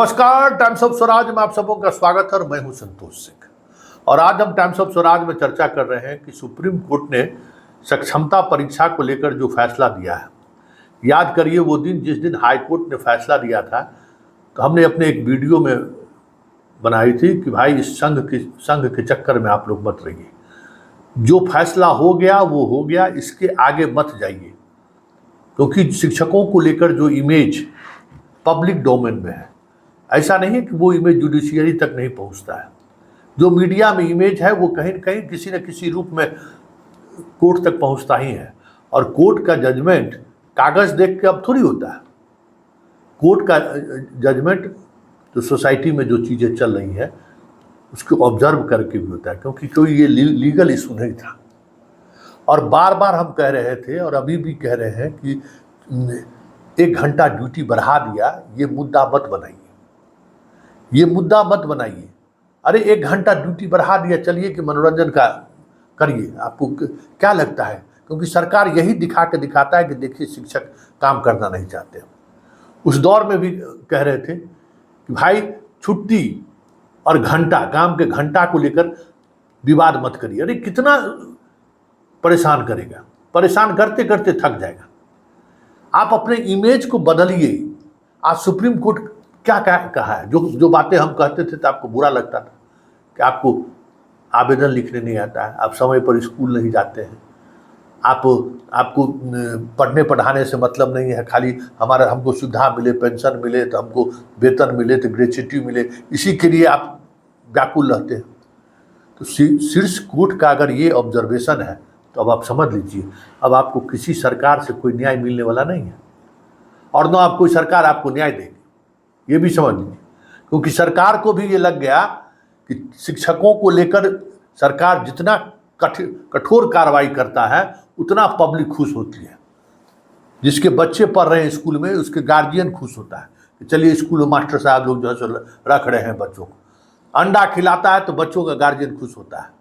नमस्कार, times of Swaraj में आप सबों का स्वागत है और मैं हूं संतोष सिंह। और आज हम टाइम्स ऑफ स्वराज में चर्चा कर रहे हैं कि सुप्रीम कोर्ट ने सक्षमता परीक्षा को लेकर जो फैसला दिया है। याद करिए वो दिन जिस दिन हाई कोर्ट ने फैसला दिया था, तो हमने अपने एक वीडियो में बनाई थी कि भाई इस संघ के चक्कर में आप लोग मत रहिए। जो फैसला हो गया वो हो गया, इसके आगे मत जाइए, क्योंकि शिक्षकों को लेकर जो इमेज पब्लिक डोमेन में है, ऐसा नहीं है कि वो इमेज जुडिशियरी तक नहीं पहुंचता है। जो मीडिया में इमेज है वो कहीं न कहीं किसी न किसी रूप में कोर्ट तक पहुंचता ही है। और कोर्ट का जजमेंट कागज देख के अब थोड़ी होता है। कोर्ट का जजमेंट जो सोसाइटी में जो चीज़ें चल रही हैं उसको ऑब्जर्व करके भी होता है, क्योंकि कोई ये लीगल इशू नहीं था। और बार बार हम कह रहे थे और अभी भी कह रहे हैं कि 1 घंटा ड्यूटी बढ़ा दिया, ये मुद्दा मत बनाइए, ये मुद्दा मत बनाइए। अरे 1 घंटा ड्यूटी बढ़ा दिया, चलिए कि मनोरंजन का करिए, आपको क्या लगता है? क्योंकि सरकार यही दिखाता है कि देखिए शिक्षक काम करना नहीं चाहते। उस दौर में भी कह रहे थे कि भाई छुट्टी और घंटा, काम के घंटा को लेकर विवाद मत करिए। अरे कितना परेशान करेगा, परेशान करते करते थक जाएगा। आप अपने इमेज को बदलिए। आज सुप्रीम कोर्ट क्या कहा है? जो बातें हम कहते थे तो आपको बुरा लगता था कि आपको आवेदन लिखने नहीं आता है, आप समय पर स्कूल नहीं जाते हैं, आपको पढ़ने पढ़ाने से मतलब नहीं है, खाली हमको सुविधा मिले, पेंशन मिले, तो हमको वेतन मिले, तो ग्रेच्युटी मिले, इसी के लिए आप व्याकुल रहते हैं। तो शीर्ष कोर्ट का अगर ये ऑब्जर्वेशन है तो अब आप समझ लीजिए, अब आपको किसी सरकार से कोई न्याय मिलने वाला नहीं है, और न आप कोई सरकार आपको न्याय देगी, ये भी समझ लीजिए। क्योंकि सरकार को भी ये लग गया कि शिक्षकों को लेकर सरकार जितना कठोर कार्रवाई करता है उतना पब्लिक खुश होती है। जिसके बच्चे पढ़ रहे हैं स्कूल में उसके गार्जियन खुश होता है कि चलिए स्कूल में मास्टर साहब लोग जो है सो रख रहे हैं बच्चों को, अंडा खिलाता है तो बच्चों का गार्जियन खुश होता है।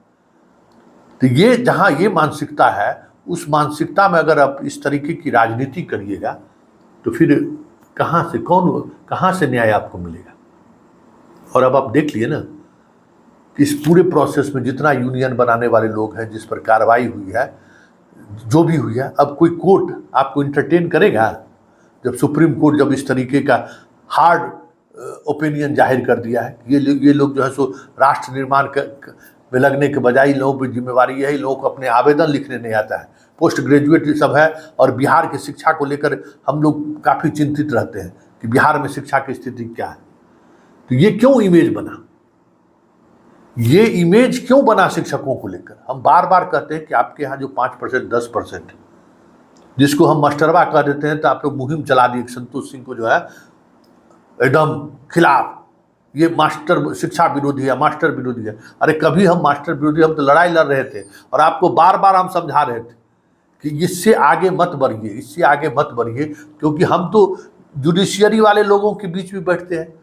तो ये जहाँ ये मानसिकता है, उस मानसिकता में अगर आप इस तरीके की राजनीति करिएगा तो फिर कहाँ से न्याय आपको मिलेगा? और अब आप देख लिए ना कि इस पूरे प्रोसेस में जितना यूनियन बनाने वाले लोग हैं, जिस पर कार्रवाई हुई है, जो भी हुई है, अब कोई कोर्ट आपको इंटरटेन करेगा? जब सुप्रीम कोर्ट जब इस तरीके का हार्ड ओपिनियन जाहिर कर दिया है, ये लोग जो है सो राष्ट्र निर्माण में लगने के बजाय लोगों की जिम्मेवारी यही, लोगों को अपने आवेदन लिखने नहीं आता है, पोस्ट ग्रेजुएट सब है। और बिहार की शिक्षा को लेकर हम लोग काफ़ी चिंतित रहते हैं कि बिहार में शिक्षा की स्थिति क्या है। तो ये क्यों इमेज बना? ये इमेज क्यों बना शिक्षकों को लेकर? हम बार बार कहते हैं कि आपके यहाँ जो 5% 10%, जिसको हम मास्टरवा कह देते हैं, तो आप लोग मुहिम चला दी संतोष सिंह को जो है एकदम खिलाफ, ये मास्टर शिक्षा विरोधी है, मास्टर विरोधी है। अरे कभी हम मास्टर विरोधी, हम तो लड़ाई लड़ रहे थे और आपको बार बार हम समझा रहे थे कि इससे आगे मत बढ़िए, इससे आगे मत बढ़िए, क्योंकि हम तो जुडिशियरी वाले लोगों के बीच भी बैठते हैं,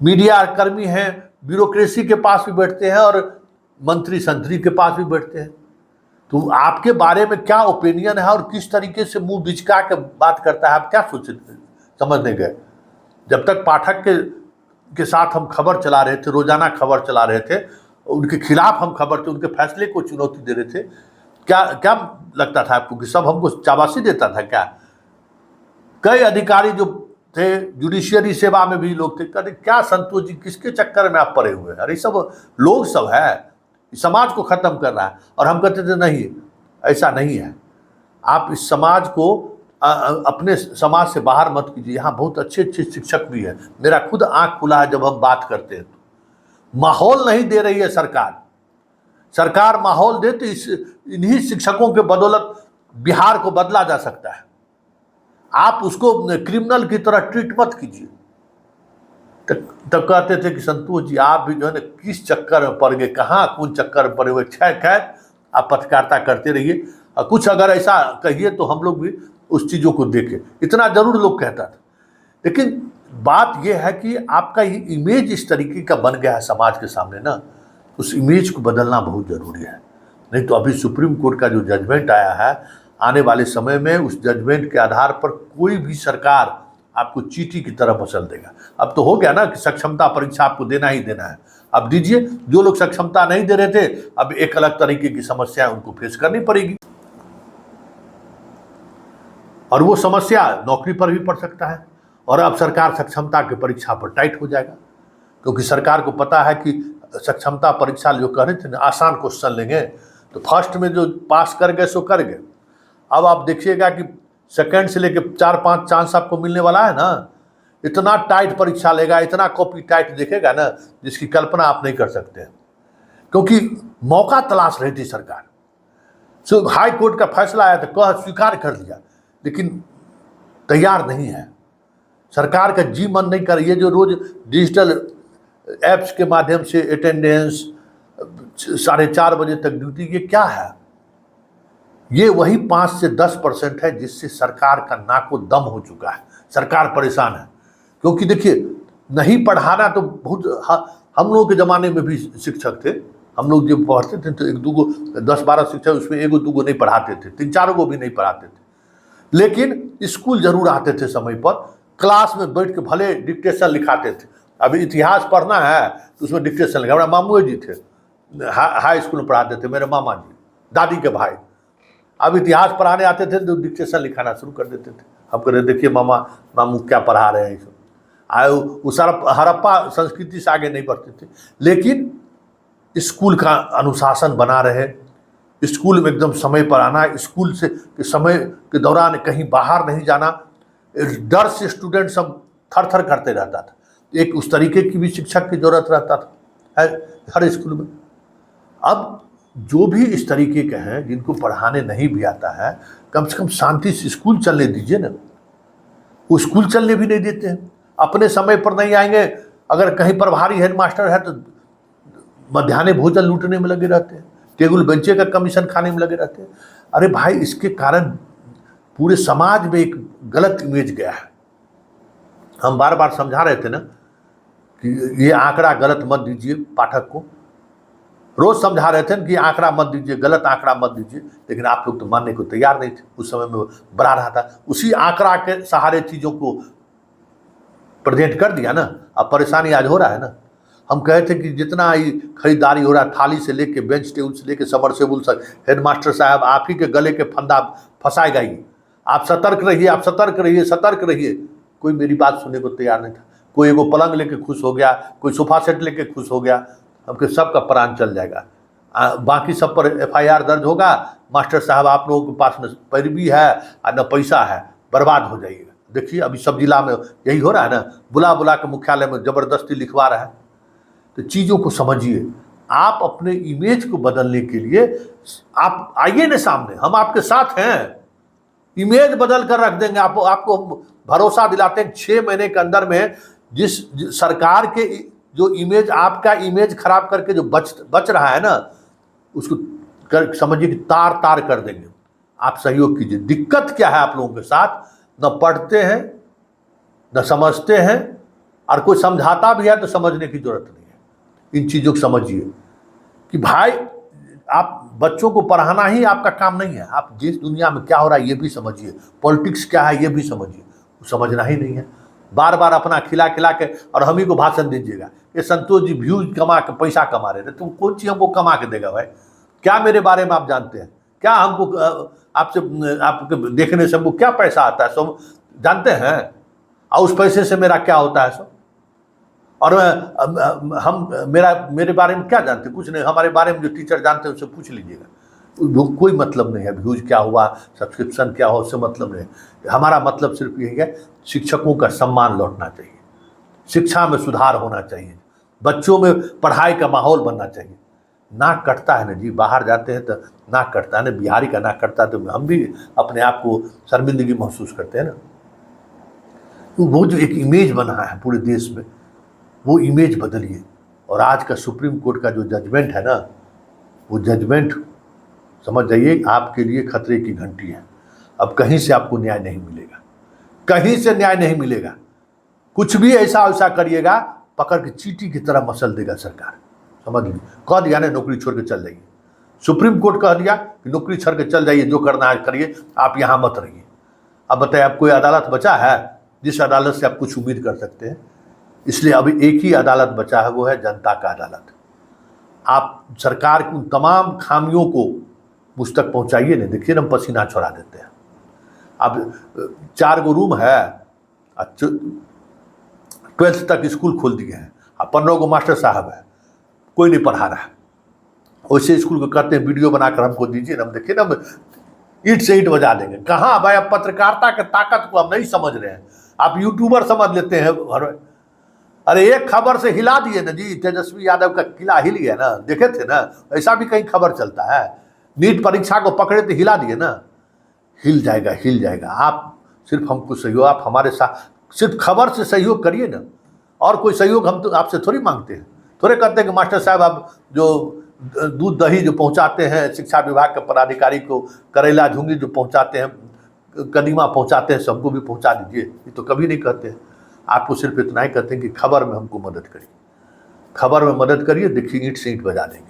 मीडिया कर्मी हैं, ब्यूरोक्रेसी के पास भी बैठते हैं और मंत्री संतरी के पास भी बैठते हैं। तो आपके बारे में क्या ओपिनियन है और किस तरीके से मुंह बिचका के बात करता है, आप क्या समझने गए? जब तक पाठक के साथ हम खबर चला रहे थे, रोजाना खबर चला रहे थे, उनके खिलाफ हम खबर थे, उनके फैसले को चुनौती दे रहे थे, क्या लगता था आपको कि सब हमको शाबाशी देता था क्या? कई अधिकारी जो थे जुडिशियरी सेवा में भी लोग थे, कहते क्या संतोष जी किसके चक्कर में आप पड़े हुए हैं? अरे सब लोग सब है, समाज को खत्म कर रहा है। और हम कहते थे नहीं, ऐसा नहीं है, आप इस समाज को अपने समाज से बाहर मत कीजिए, यहाँ बहुत अच्छे अच्छे शिक्षक भी हैं। मेरा खुद आंख खुला है जब हम बात करते हैं। तो माहौल नहीं दे रही है सरकार माहौल दे तो इन्हीं शिक्षकों के बदौलत बिहार को बदला जा सकता है। आप उसको क्रिमिनल की तरह ट्रीट मत कीजिए। तब कहते थे कि संतोष जी आप भी जो है ना किस चक्कर में पड़ गए, कहाँ कौन चक्कर में पड़े हुए। खैर आप पत्रकारिता करते रहिए, और कुछ अगर ऐसा कहिए तो हम लोग भी उस चीज़ों को देखें, इतना जरूर लोग कहता था। लेकिन बात यह है कि आपका ये इमेज इस तरीके का बन गया है समाज के सामने ना, उस इमेज को बदलना बहुत ज़रूरी है। नहीं तो अभी सुप्रीम कोर्ट का जो जजमेंट आया है, आने वाले समय में उस जजमेंट के आधार पर कोई भी सरकार आपको चींटी की तरह मसल देगा। अब तो हो गया ना कि सक्षमता परीक्षा आपको देना ही देना है, अब दीजिए। जो लोग सक्षमता नहीं दे रहे थे, अब एक अलग तरीके की समस्या उनको फेस करनी पड़ेगी, और वो समस्या नौकरी पर भी पड़ सकता है। और अब सरकार सक्षमता की परीक्षा पर टाइट हो जाएगा, क्योंकि सरकार को पता है कि सक्षमता परीक्षा जो कर रहे थे ना, आसान क्वेश्चन लेंगे तो फर्स्ट में जो पास कर गए सो कर गए। अब आप देखिएगा कि सेकंड से लेके 4-5 चांस आपको मिलने वाला है ना, इतना टाइट परीक्षा लेगा, इतना कॉपी टाइट देखेगा ना, जिसकी कल्पना आप नहीं कर सकते हैं। क्योंकि मौका तलाश रही थी सरकार। सो हाई कोर्ट का फैसला आया तो कह स्वीकार कर लिया, लेकिन तैयार नहीं है सरकार का, जी मन नहीं कर। ये जो रोज डिजिटल ऐप्स के माध्यम से अटेंडेंस 4:30 बजे तक ड्यूटी, ये क्या है? ये वही 5 से 10% है जिससे सरकार का नाको दम हो चुका है। सरकार परेशान है, क्योंकि देखिए नहीं पढ़ाना तो बहुत, हम लोगों के ज़माने में भी शिक्षक थे, हम लोग जब पढ़ते थे तो 1-2 10-12 शिक्षक, उसमें 1-2 नहीं पढ़ाते थे, 3-4 को भी नहीं पढ़ाते थे, लेकिन स्कूल जरूर आते थे समय पर, क्लास में बैठ के भले डिक्टेशन लिखाते थे। अभी इतिहास पढ़ना है तो उसमें डिक्टेशन लिखा। हमारे मामू जी थे, हाई स्कूल में पढ़ाते थे, मेरे मामा जी, दादी के भाई। अब इतिहास पढ़ाने आते थे तो डिक्टेशन लिखाना शुरू कर देते थे। हम कह रहे देखिए मामू क्या पढ़ा रहे हैं, आए वो सारा हड़प्पा संस्कृति से आगे नहीं बढ़ते थे। लेकिन स्कूल का अनुशासन बना रहे, स्कूल में एकदम समय पर आना, स्कूल से के समय के दौरान कहीं बाहर नहीं जाना, डर से स्टूडेंट सब थर थर करते रहता था। एक उस तरीके की भी शिक्षक की जरूरत रहता था हर स्कूल में। अब जो भी इस तरीके के हैं जिनको पढ़ाने नहीं भी आता है, कम से कम शांति से स्कूल चलने दीजिए ना। वो स्कूल चलने भी नहीं देते हैं, अपने समय पर नहीं आएंगे। अगर कहीं प्रभारी हेडमास्टर है तो मध्याह्न भोजन लूटने में लगे रहते हैं, टेबल बेंचे का कमीशन खाने में लगे रहते हैं। अरे भाई, इसके कारण पूरे समाज में एक गलत इमेज गया है। हम बार बार समझा रहे थे ना कि ये आंकड़ा गलत मत दीजिए, पाठक को रोज समझा रहे थे कि आंकड़ा मत दीजिए, गलत आंकड़ा मत दीजिए, लेकिन आप लोग तो मानने को तैयार नहीं थे। उस समय में बढ़ा रहा था, उसी आंकड़ा के सहारे चीज़ों को प्रेजेंट कर दिया ना। अब परेशानी आज हो रहा है ना। हम कहे थे कि जितना ही खरीदारी हो रहा है, थाली से लेके बेंच टेबल से लेके सबमर्सिबल तक, हेडमास्टर साहब आप ही के गले के फंदा फंसाएगा ही। आप सतर्क रहिए, आप सतर्क रहिए, सतर्क रहिए। कोई मेरी बात सुनने को तैयार नहीं था। कोई एगो पलंग लेके खुश हो गया, कोई सोफा सेट लेके खुश हो गया। हमके सबका प्राण चल जाएगा। बाकी सब पर FIR दर्ज होगा। मास्टर साहब आप लोगों के पास न पैरवी है और न पैसा है, बर्बाद हो जाइएगा। देखिए अभी सब जिला में यही हो रहा है ना, बुला बुला के मुख्यालय में ज़बरदस्ती लिखवा रहा है। तो चीज़ों को समझिए। आप अपने इमेज को बदलने के लिए आप आइए ना सामने, हम आपके साथ हैं। इमेज बदल कर रख देंगे। आपको भरोसा दिलाते हैं 6 महीने के अंदर में जिस सरकार के जो इमेज, आपका इमेज खराब करके जो बच रहा है ना, उसको समझिए कि तार तार कर देंगे। आप सहयोग कीजिए। दिक्कत क्या है आप लोगों के साथ, न पढ़ते हैं न समझते हैं, और कोई समझाता भी है तो समझने की जरूरत नहीं है। इन चीज़ों को समझिए कि भाई आप बच्चों को पढ़ाना ही आपका काम नहीं है। आप जिस दुनिया में क्या हो रहा है ये भी समझिए, पॉलिटिक्स क्या है ये भी समझिए। वो समझना ही नहीं है। बार बार अपना खिला खिला के और हम ही को भाषण दीजिएगा। ये संतोष जी व्यूज कमा के पैसा कमा रहे थे, तुम कौन चीज़ हमको कमा के देगा भाई? क्या मेरे बारे में आप जानते हैं? क्या हमको आपके देखने से हमको क्या पैसा आता है सब जानते हैं? और उस पैसे से मेरा क्या होता है सब? और हम मेरे बारे में क्या जानते? कुछ नहीं। हमारे बारे में जो टीचर जानते हैं उससे पूछ लीजिएगा। कोई मतलब नहीं है व्यूज क्या हुआ, सब्सक्रिप्शन क्या हो, उससे मतलब नहीं। हमारा मतलब सिर्फ यही है, शिक्षकों का सम्मान लौटना चाहिए, शिक्षा में सुधार होना चाहिए, बच्चों में पढ़ाई का माहौल बनना चाहिए। नाक कटता है ना जी, बाहर जाते हैं तो नाक कटता है ना, बिहारी का नाक कटता है तो हम भी अपने आप को शर्मिंदगी महसूस करते हैं ना। तो वो जो एक इमेज बना है पूरे देश में, वो इमेज बदलिए। और आज का सुप्रीम कोर्ट का जो जजमेंट है ना, वो जजमेंट समझ जाइए आपके लिए खतरे की घंटी है। अब कहीं से आपको न्याय नहीं मिलेगा, कहीं से न्याय नहीं मिलेगा। कुछ भी ऐसा वैसा करिएगा, पकड़ के चींटी की तरह मसल देगा सरकार। समझ लीजिए, कह दिया ना नौकरी छोड़ के चल जाइए। सुप्रीम कोर्ट कह दिया कि नौकरी छोड़ के चल जाइए, जो करना है करिए, आप यहाँ मत रहिए। अब बताइए, अब कोई अदालत बचा है जिस अदालत से आप कुछ उम्मीद कर सकते हैं। इसलिए अभी एक ही अदालत बचा है, वो है जनता का अदालत। आप सरकार की उन तमाम खामियों को मुझ तक पहुंचाइए ना, देखिए ना हम पसीना छोड़ा देते हैं। अब 4 गो रूम है, 12th तक स्कूल खोल दिए हैं, अब 15 गो मास्टर साहब है, कोई नहीं पढ़ा रहा है। वैसे स्कूल को कहते हैं वीडियो बनाकर हमको दीजिए ना, हम देखिए ना ईंट से ईंट बजा देंगे। कहाँ भाई, आप पत्रकारिता के ताकत को आप नहीं समझ रहे हैं, आप यूट्यूबर समझ लेते हैं। अरे एक खबर से हिला दिए ना जी, तेजस्वी यादव का किला हिल गया ना, देखे थे ना, ऐसा भी कहीं खबर चलता है। नीट परीक्षा को पकड़े तो हिला दिए ना, हिल जाएगा हिल जाएगा। आप सिर्फ हमको सहयोग, आप हमारे साथ सिर्फ खबर से सहयोग करिए ना, और कोई सहयोग हम तो आपसे थोड़ी मांगते हैं। थोड़े कहते हैं कि मास्टर साहब आप जो दूध दही जो पहुंचाते हैं शिक्षा विभाग के पदाधिकारी को, करेला झुंगी जो पहुंचाते हैं, कदीमा पहुंचाते हैं, सबको भी पहुंचा दीजिए, ये तो कभी नहीं कहते हैं। आपको सिर्फ इतना ही कहते हैं कि खबर में हमको मदद करिए, खबर में मदद करिए, देखिए ईंट से ईंट बजा देंगे।